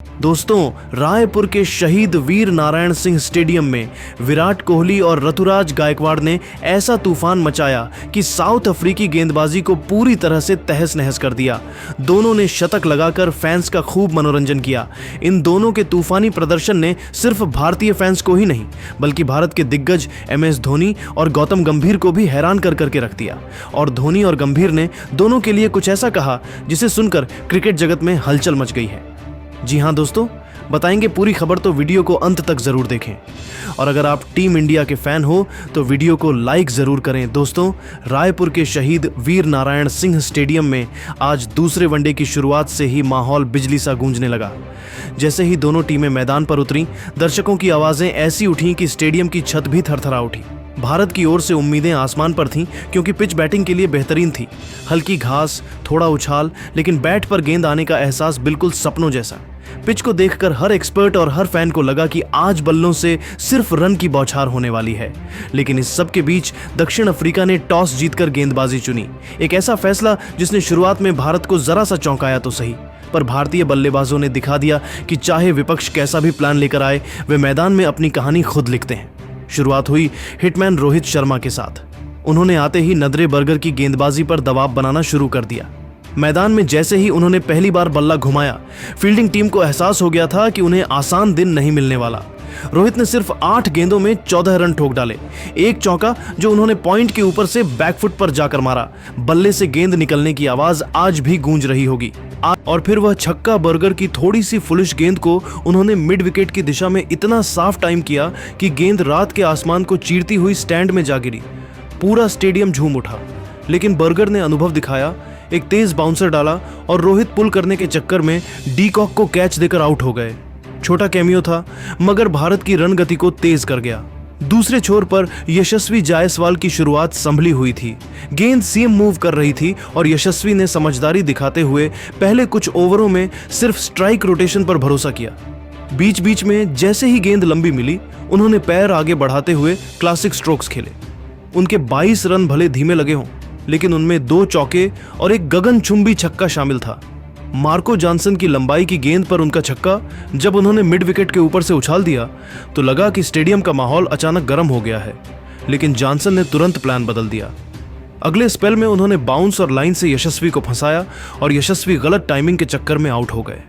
दोस्तों, रायपुर के शहीद वीर नारायण सिंह स्टेडियम में विराट कोहली और ऋतुराज गायकवाड़ ने ऐसा तूफान मचाया कि साउथ अफ्रीकी गेंदबाजी को पूरी तरह से तहस नहस कर दिया। दोनों ने शतक लगाकर फैंस का खूब मनोरंजन किया। इन दोनों के तूफानी प्रदर्शन ने सिर्फ भारतीय फैंस को ही नहीं बल्कि भारत के दिग्गज MS धोनी और गौतम गंभीर को भी हैरान कर करके रख दिया। और धोनी और गंभीर ने दोनों के लिए कुछ ऐसा कहा जिसे सुनकर क्रिकेट जगत में हलचल मच गई है। जी हाँ दोस्तों, बताएंगे पूरी खबर, तो वीडियो को अंत तक जरूर देखें। और अगर आप टीम इंडिया के फैन हो तो वीडियो को लाइक जरूर करें। दोस्तों, रायपुर के शहीद वीर नारायण सिंह स्टेडियम में आज दूसरे वनडे की शुरुआत से ही माहौल बिजली सा गूंजने लगा। जैसे ही दोनों टीमें मैदान पर उतरी, दर्शकों की आवाजें ऐसी उठी कि स्टेडियम की छत भी थरथरा उठी। भारत की ओर से उम्मीदें आसमान पर थीं क्योंकि पिच बैटिंग के लिए बेहतरीन थी। हल्की घास, थोड़ा उछाल, लेकिन बैट पर गेंद आने का एहसास बिल्कुल सपनों जैसा। पिच को देखकर हर एक्सपर्ट और हर फैन को लगा कि आज बल्लों से सिर्फ रन की बौछार होने वाली है। लेकिन इस सब के बीच दक्षिण अफ्रीका ने टॉस जीतकर गेंदबाजी चुनी। एक ऐसा फैसला जिसने शुरुआत में भारत को जरा सा चौंकाया तो सही, पर भारतीय बल्लेबाजों ने दिखा दिया कि चाहे विपक्ष कैसा भी प्लान लेकर आए, वे मैदान में अपनी कहानी खुद लिखते हैं। शुरुआत हुई हिटमैन रोहित शर्मा के साथ। उन्होंने आते ही नदरे बर्गर की गेंदबाजी पर दबाव बनाना शुरू कर दिया। मैदान में जैसे ही उन्होंने पहली बार बल्ला घुमाया, फील्डिंग टीम को एहसास हो गया था कि उन्हें आसान दिन नहीं मिलने वाला। रोहित ने सिर्फ 8 गेंदों में 14 रन ठोक डाले। एक चौका जो उन्होंने पॉइंट के ऊपर से बैकफुट पर जाकर मारा। बल्ले से गेंद निकलने की आवाज आज भी गूंज रही होगी। और फिर वह छक्का बर्गर की थोड़ी सी फुलिश गेंद को उन्होंने मिड विकेट की दिशा में इतना साफ टाइम किया कि गेंद रात के आसमान को चीरती हुई स्टैंड में जा गिरी। पूरा स्टेडियम झूम उठा। लेकिन बर्गर ने अनुभव दिखाया, एक तेज बाउंसर डाला और रोहित पुल करने के चक्कर में डीकॉक को कैच देकर आउट हो गए। छोटा कैमियो था मगर भारत की रन गति को तेज कर गया। दूसरे छोर पर यशस्वी जायसवाल की शुरुआत संभली हुई थी। गेंद सीम मूव कर रही थी और यशस्वी ने समझदारी दिखाते हुए पहले कुछ ओवरों में सिर्फ स्ट्राइक रोटेशन पर भरोसा किया। बीच बीच में जैसे ही गेंद लंबी मिली, उन्होंने पैर आगे बढ़ाते हुए क्लासिक स्ट्रोक्स खेले। उनके 22 रन भले धीमे लगे हों, लेकिन उनमें 2 चौके और एक गगनचुंबी छक्का शामिल था। मार्को जॉनसन की लंबाई की गेंद पर उनका छक्का जब उन्होंने मिड विकेट के ऊपर से उछाल दिया तो लगा कि स्टेडियम का माहौल अचानक गर्म हो गया है। लेकिन जॉनसन ने तुरंत प्लान बदल दिया। अगले स्पेल में उन्होंने बाउंस और लाइन से यशस्वी को फंसाया और यशस्वी गलत टाइमिंग के चक्कर में आउट हो गए।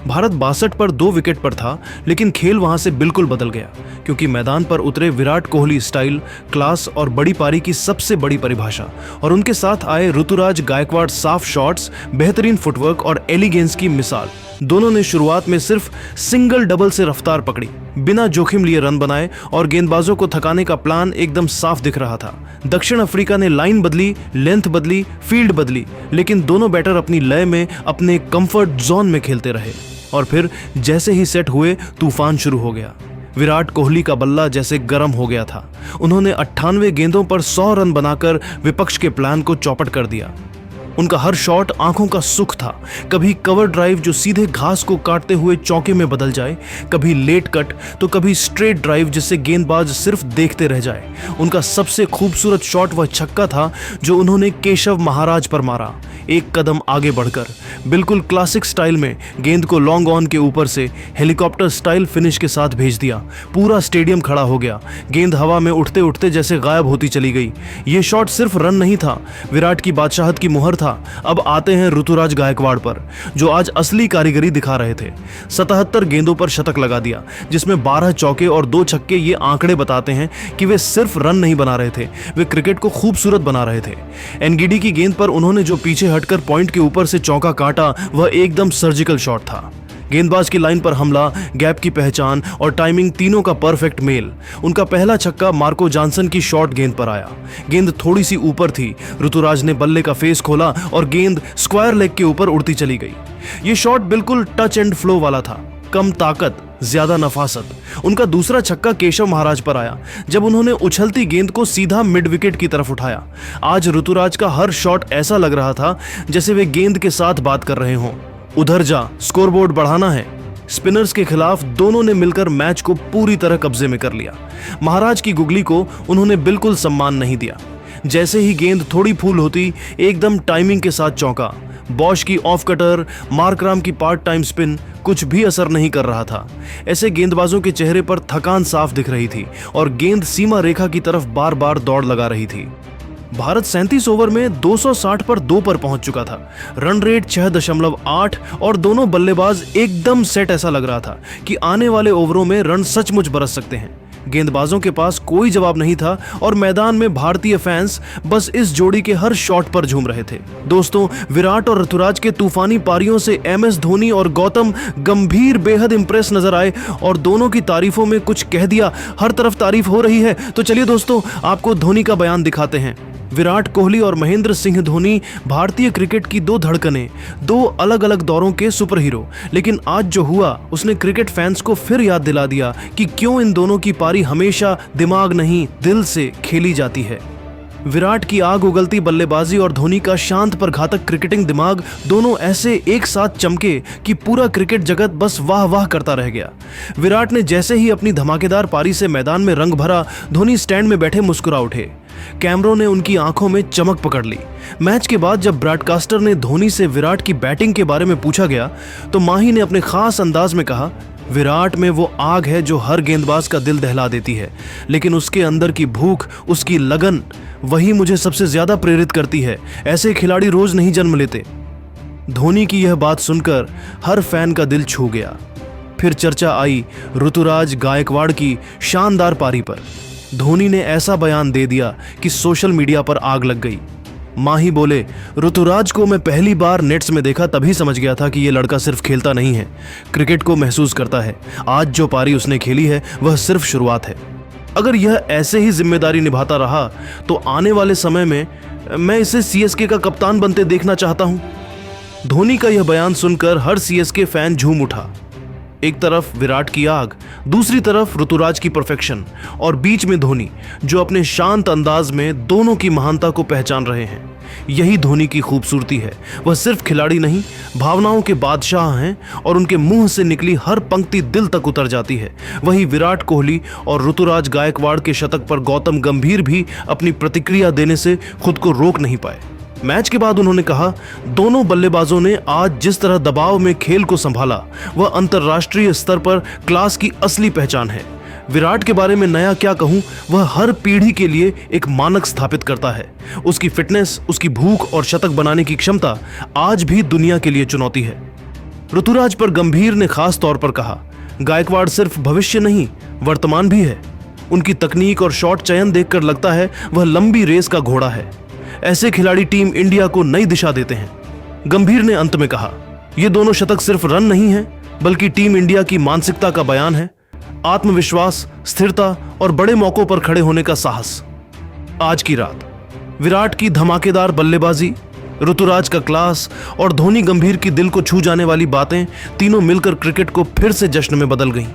भारत 62 पर 2 विकेट पर था, लेकिन खेल वहां से बिल्कुल बदल गया क्योंकि मैदान पर उतरे विराट कोहली स्टाइल, क्लास और बड़ी पारी की सबसे बड़ी परिभाषा, और उनके साथ आए ऋतुराज गायकवाड़ साफ शॉट्स, बेहतरीन फुटवर्क और एलिगेंस की मिसाल। दोनों ने शुरुआत में सिर्फ सिंगल डबल से रफ्तार पकड़ी, बिना जोखिम लिए रन बनाए और गेंदबाजों को थकाने का प्लान एकदम साफ दिख रहा था। दक्षिण अफ्रीका ने लाइन बदली, लेंथ बदली, फील्ड बदली, लेकिन दोनों बैटर अपनी लय में अपने कंफर्ट जोन में खेलते रहे। और फिर जैसे ही सेट हुए, तूफान शुरू हो गया। विराट कोहली का बल्ला जैसे गर्म हो गया था। उन्होंने 98 गेंदों पर 100 रन बनाकर विपक्ष के प्लान को चौपट कर दिया। उनका हर शॉट आंखों का सुख था। कभी कवर ड्राइव जो सीधे घास को काटते हुए चौके में बदल जाए, कभी लेट कट तो कभी स्ट्रेट ड्राइव जिससे गेंदबाज सिर्फ देखते रह जाए। उनका सबसे खूबसूरत शॉट वह छक्का था जो उन्होंने केशव महाराज पर मारा, एक कदम आगे बढ़कर, बिल्कुल क्लासिक स्टाइल में गेंद को लॉन्ग ऑन के ऊपर से हेलीकॉप्टर स्टाइल फिनिश के साथ भेज दिया। पूरा स्टेडियम खड़ा हो गया। गेंद हवा में उठते उठते जैसे गायब होती चली गई। ये शॉट सिर्फ रन नहीं था, विराट की बादशाहत की मुहर था। अब आते हैं ऋतुराज गायकवाड़ पर, जो आज असली कारीगरी दिखा रहे थे। 77 गेंदों पर शतक लगा दिया, जिसमें 12 चौके और 2 छक्के। ये आंकड़े बताते हैं कि वे सिर्फ रन नहीं बना रहे थे, वे क्रिकेट को खूबसूरत बना रहे थे। एनगिडी की गेंद पर उन्होंने जो पीछे हटकर पॉइंट के ऊपर से चौका काटा, वह एकदम सर्जिकल शॉट था। गेंदबाज की लाइन पर हमला, गैप की पहचान और टाइमिंग, तीनों का परफेक्ट मेल। उनका पहला छक्का मार्को जॉनसन की शॉर्ट गेंद पर आया। गेंद थोड़ी सी ऊपर थी। ऋतुराज ने बल्ले का फेस खोला और गेंद स्क्वायर लेग के ऊपर उड़ती चली गई। ये शॉट बिल्कुल टच एंड फ्लो वाला था, कम ताकत, ज्यादा नफासत। उनका दूसरा छक्का केशव महाराज पर आया जब उन्होंने उछलती गेंद को सीधा मिड विकेट की तरफ उठाया। आज ऋतुराज का हर शॉट ऐसा लग रहा था जैसे वे गेंद के साथ बात कर रहे हों। उधर जा, स्कोरबोर्ड बढ़ाना है। स्पिनर्स के खिलाफ दोनों ने मिलकर मैच को पूरी तरह कब्जे में कर लिया। महाराज की गुगली को उन्होंने बिल्कुल सम्मान नहीं दिया। जैसे ही गेंद थोड़ी फूल होती, एकदम टाइमिंग के साथ चौका। बॉश की ऑफ कटर, मार्कराम की पार्ट टाइम स्पिन कुछ भी असर नहीं कर रहा था। ऐसे गेंदबाजों के चेहरे पर थकान साफ दिख रही थी और गेंद सीमा रेखा की तरफ बार बार दौड़ लगा रही थी। भारत 37 ओवर में 260 पर 2 पर पहुंच चुका था। रन रेट 6.8 और दोनों बल्लेबाज एकदम सेट। ऐसा लग रहा था कि आने वाले ओवरों में रन सचमुच बरस सकते हैं। गेंदबाजों के पास कोई जवाब नहीं था और मैदान में भारतीय फैंस बस इस जोड़ी के हर शॉट पर झूम रहे थे। दोस्तों, विराट और ऋतुराज के तूफानी पारियों से MS धोनी और गौतम गंभीर बेहद इंप्रेस नजर आए और दोनों की तारीफों में कुछ कह दिया। हर तरफ तारीफ हो रही है, तो चलिए दोस्तों आपको धोनी का बयान दिखाते हैं। विराट कोहली और महेंद्र सिंह धोनी भारतीय क्रिकेट की दो धड़कनें, दो अलग अलग दौरों के सुपर हीरो। लेकिन आज जो हुआ उसने क्रिकेट फैंस को फिर याद दिला दिया कि क्यों इन दोनों की पारी हमेशा दिमाग नहीं दिल से खेली जाती है। विराट की आग उगलती बल्लेबाजी और धोनी का शांत पर घातक क्रिकेटिंग दिमाग दोनों ऐसे एक साथ चमके कि पूरा क्रिकेट जगत बस वाह वाह करता रह गया। विराट ने जैसे ही अपनी धमाकेदार पारी से मैदान में रंग भरा, धोनी स्टैंड में बैठे मुस्कुरा उठे। कैमरों ने उनकी आंखों में चमक पकड़ ली। मैच के बाद जब ब्रॉडकास्टर ने धोनी से विराट की बैटिंग के बारे में पूछा गया तो माही ने अपने खास अंदाज में कहा, विराट में वो आग है जो हर गेंदबाज का दिल दहला देती है, लेकिन उसके अंदर की भूख, उसकी लगन, वही मुझे सबसे ज्यादा प्रेरित करती है। ऐसे खिलाड़ी रोज नहीं जन्म लेते। धोनी की यह बात सुनकर हर फैन का दिल छू गया। फिर चर्चा आई ऋतुराज गायकवाड़ की शानदार पारी पर। धोनी ने ऐसा बयान दे दिया कि सोशल मीडिया पर आग लग गई। माही बोले, ऋतुराज को मैं पहली बार नेट्स में देखा तभी समझ गया था कि ये लड़का सिर्फ खेलता नहीं है, क्रिकेट को महसूस करता है। आज जो पारी उसने खेली है वह सिर्फ शुरुआत है। अगर यह ऐसे ही जिम्मेदारी निभाता रहा तो आने वाले समय में मैं इसे CSK का कप्तान बनते देखना चाहता हूं। धोनी का यह बयान सुनकर हर CSK फैन झूम उठा। एक तरफ विराट की आग, दूसरी तरफ ऋतुराज की परफेक्शन और बीच में धोनी जो अपने शांत अंदाज में दोनों की महानता को पहचान रहे हैं। यही धोनी की खूबसूरती है। वह सिर्फ खिलाड़ी नहीं, भावनाओं के बादशाह हैं और उनके मुंह से निकली हर पंक्ति दिल तक उतर जाती है। वही विराट कोहली और ऋतुराज गायकवाड़ के शतक पर गौतम गंभीर भी अपनी प्रतिक्रिया देने से खुद को रोक नहीं पाए। मैच के बाद उन्होंने कहा, दोनों बल्लेबाजों ने आज जिस तरह दबाव में खेल को संभाला वह अंतर्राष्ट्रीय स्तर पर क्लास की असली पहचान है। विराट के बारे में नया क्या कहूं, वह हर पीढ़ी के लिए एक मानक स्थापित करता है। उसकी फिटनेस, उसकी भूख और शतक बनाने की क्षमता आज भी दुनिया के लिए चुनौती है। ऋतुराज पर गंभीर ने खास तौर पर कहा, गायकवाड़ सिर्फ भविष्य नहीं वर्तमान भी है। उनकी तकनीक और शॉट चयन देखकर लगता है वह लंबी रेस का घोड़ा है। ऐसे खिलाड़ी टीम इंडिया को नई दिशा देते हैं। गंभीर ने अंत में कहा, ये दोनों शतक सिर्फ रन नहीं है बल्कि टीम इंडिया की मानसिकता का बयान है। आत्मविश्वास, स्थिरता और बड़े मौकों पर खड़े होने का साहस। आज की रात विराट की धमाकेदार बल्लेबाजी, ऋतुराज का क्लास और धोनी गंभीर की दिल को छू जाने वाली बातें तीनों मिलकर क्रिकेट को फिर से जश्न में बदल गईं।